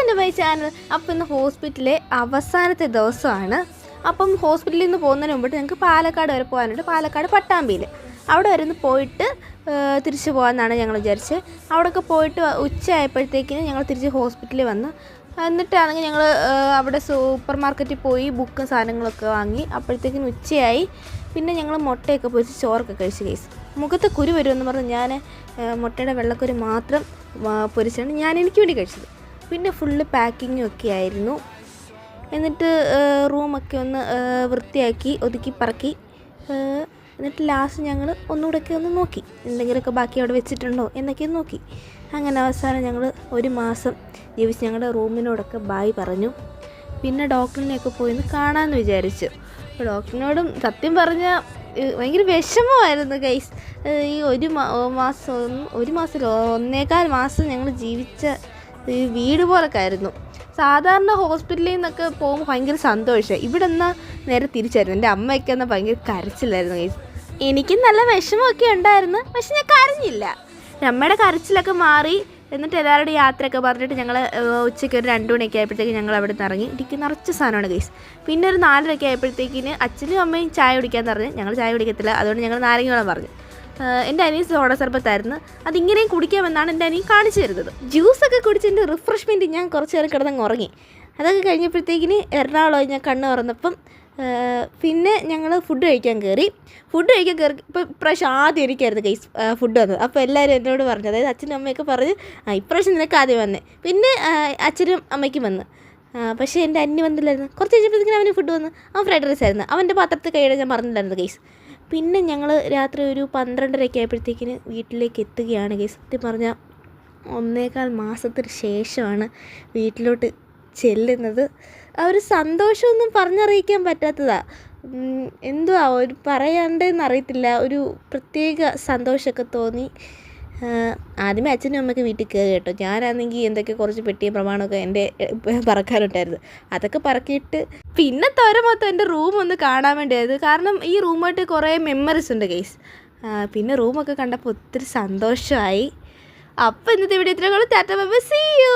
Welcome to my channel. അപ്പോൾ ഇന്ന് ഹോസ്പിറ്റലിലെ അവസാനത്തെ ദിവസമാണ്. അപ്പം ഹോസ്പിറ്റലിൽ നിന്ന് പോകുന്നതിന് മുമ്പിട്ട് ഞങ്ങൾക്ക് പാലക്കാട് വരെ പോകാനുണ്ട്. പാലക്കാട് പട്ടാമ്പിയിൽ അവിടെ വരെ ഒന്ന് പോയിട്ട് തിരിച്ചു പോകാമെന്നാണ് ഞങ്ങൾ വിചാരിച്ചത്. അവിടെയൊക്കെ പോയിട്ട് ഉച്ചയായപ്പോഴത്തേക്കിന് ഞങ്ങൾ തിരിച്ച് ഹോസ്പിറ്റലിൽ വന്ന് എന്നിട്ടാണെങ്കിൽ ഞങ്ങൾ അവിടെ സൂപ്പർ മാർക്കറ്റിൽ പോയി ബുക്കും സാധനങ്ങളൊക്കെ വാങ്ങി. അപ്പോഴത്തേക്കിന് ഉച്ചയായി. പിന്നെ ഞങ്ങൾ മുട്ടയൊക്കെ പൊരിച്ച് ചോറൊക്കെ കഴിച്ച് കേസ്. മുഖത്ത് കുരു വരുമെന്ന് പറഞ്ഞ് ഞാൻ മുട്ടയുടെ വെള്ളക്കുരു മാത്രം പൊരിച്ചാണ് എനിക്ക് വേണ്ടി കഴിച്ചത്. പിന്നെ ഫുള്ള് പാക്കിങ്ങും ഒക്കെ ആയിരുന്നു. എന്നിട്ട് റൂമൊക്കെ ഒന്ന് വൃത്തിയാക്കി ഒതുക്കി പറക്കി എന്നിട്ട് ലാസ്റ്റ് ഞങ്ങൾ ഒന്നുകൂടെയൊക്കെ ഒന്ന് നോക്കി എന്തെങ്കിലുമൊക്കെ ബാക്കി അവിടെ വെച്ചിട്ടുണ്ടോ എന്നൊക്കെ നോക്കി. അങ്ങനെ അവസാനം ഞങ്ങൾ ഒരു മാസം ജീവിച്ച് ഞങ്ങളുടെ റൂമിനോടൊക്കെ ബായ് പറഞ്ഞു. പിന്നെ ഡോക്ടറിനെയൊക്കെ പോയി കാണാമെന്ന് വിചാരിച്ചു. അപ്പോൾ ഡോക്ടറിനോടും സത്യം പറഞ്ഞാൽ ഭയങ്കര വിഷമമായിരുന്നു ഗൈസ്. ഈ ഒരു മാസം 1.25 മാസം ഞങ്ങൾ ജീവിച്ച വീട് പോലൊക്കെ ആയിരുന്നു. സാധാരണ ഹോസ്പിറ്റലിൽ നിന്നൊക്കെ പോകുമ്പോൾ ഭയങ്കര സന്തോഷമായി. ഇവിടെ എന്നാൽ നേരെ തിരിച്ചായിരുന്നു. എൻ്റെ അമ്മയൊക്കെ എന്നാൽ ഭയങ്കര കരച്ചിലായിരുന്നു ഗൈസ്. എനിക്കും നല്ല വിഷമമൊക്കെ ഉണ്ടായിരുന്നു, പക്ഷെ ഞാൻ കരഞ്ഞില്ല. അമ്മയുടെ കരച്ചിലൊക്കെ മാറി. എന്നിട്ട് എല്ലാവരുടെയും യാത്രയൊക്കെ പറഞ്ഞിട്ട് ഞങ്ങൾ ഉച്ചയ്ക്ക് ഒരു 2 മണിയൊക്കെ ആയപ്പോഴത്തേക്കും ഞങ്ങൾ അവിടെ നിന്ന് ഇറങ്ങി. എനിക്ക് നിറച്ച സാധനമാണ് ഗൈസ്. പിന്നെ ഒരു 4:30 ആയപ്പോഴത്തേക്കിന് അച്ഛനും അമ്മയും ചായ കുടിക്കാൻ പറഞ്ഞു. ഞങ്ങൾ ചായ കുടിക്കത്തില്ല, അതുകൊണ്ട് ഞങ്ങൾ നാരങ്ങ വെള്ളം പറഞ്ഞു. എൻ്റെ അനിയൻ സോഡ സർബത്തായിരുന്നു. അതിങ്ങനെയും കുടിക്കാമെന്നാണ് എൻ്റെ അനിയൻ കാണിച്ചു തരുന്നത്. ജ്യൂസൊക്കെ കുടിച്ച് എൻ്റെ റിഫ്രഷ്മെൻറ്റ് ഞാൻ കുറച്ച് നേരം കിടന്നങ്ങ് ഉറങ്ങി. അതൊക്കെ കഴിഞ്ഞപ്പോഴത്തേക്കിന് എറണാകുളം ഞാൻ കണ്ണ് തുറന്നപ്പം പിന്നെ ഞങ്ങൾ ഫുഡ് കഴിക്കാൻ കയറി. ഇപ്പോൾ ഇപ്രാവശ്യം ആദ്യം എനിക്കായിരുന്നു ഗൈസ് ഫുഡ് വന്നത്. അപ്പോൾ എല്ലാവരും എന്നോട് പറഞ്ഞു, അതായത് അച്ഛനും അമ്മയൊക്കെ പറഞ്ഞ് ഇപ്രാവശ്യം നിനക്ക് ആദ്യം വന്നേ. പിന്നെ അച്ഛനും അമ്മയ്ക്കും വന്ന്. പക്ഷേ എൻ്റെ അന്യ വന്നില്ലായിരുന്നു. കുറച്ച് കഴിഞ്ഞപ്പോഴത്തേക്കും അവന് ഫുഡ് വന്ന്. അവൻ ഫ്രൈഡ് റൈസ് ആയിരുന്നു. അവൻ്റെ പാത്രത്തിൽ കൈയിടാൻ ഞാൻ പറഞ്ഞില്ലായിരുന്നു ഗൈസ്. പിന്നെ ഞങ്ങൾ രാത്രി ഒരു 12:30 ആയപ്പോഴത്തേക്കിന് വീട്ടിലേക്ക് എത്തുകയാണ് ഗൈസ്. സത്യം പറഞ്ഞാൽ 1.25 മാസത്തിന് ശേഷമാണ് വീട്ടിലോട്ട് ചെല്ലുന്നത്. ആ ഒരു സന്തോഷമൊന്നും പറഞ്ഞറിയിക്കാൻ പറ്റാത്തതാണ്. എന്തുവാ ഒരു പറയാണ്ടെന്ന് അറിയത്തില്ല. ഒരു പ്രത്യേക സന്തോഷമൊക്കെ തോന്നി. ആദ്യമേ അച്ഛനും അമ്മയൊക്കെ വീട്ടിൽ കയറി കേട്ടോ. ഞാനാണെങ്കിൽ എന്തൊക്കെ കുറച്ച് പെട്ടിയും പ്രമാണമൊക്കെ എൻ്റെ പറക്കാനുണ്ടായിരുന്നു. അതൊക്കെ പറക്കിയിട്ട് പിന്നെ തോര മൊത്തം എൻ്റെ റൂം ഒന്ന് കാണാൻ വേണ്ടിയായത്. കാരണം ഈ റൂമായിട്ട് കുറേ മെമ്മറീസ് ഉണ്ട് ഗൈസ്. പിന്നെ റൂമൊക്കെ കണ്ടപ്പോൾ ഒത്തിരി സന്തോഷമായി. അപ്പോൾ ഇന്നത്തെ വീഡിയോ ഇത്രയും. Tata bye bye, see U.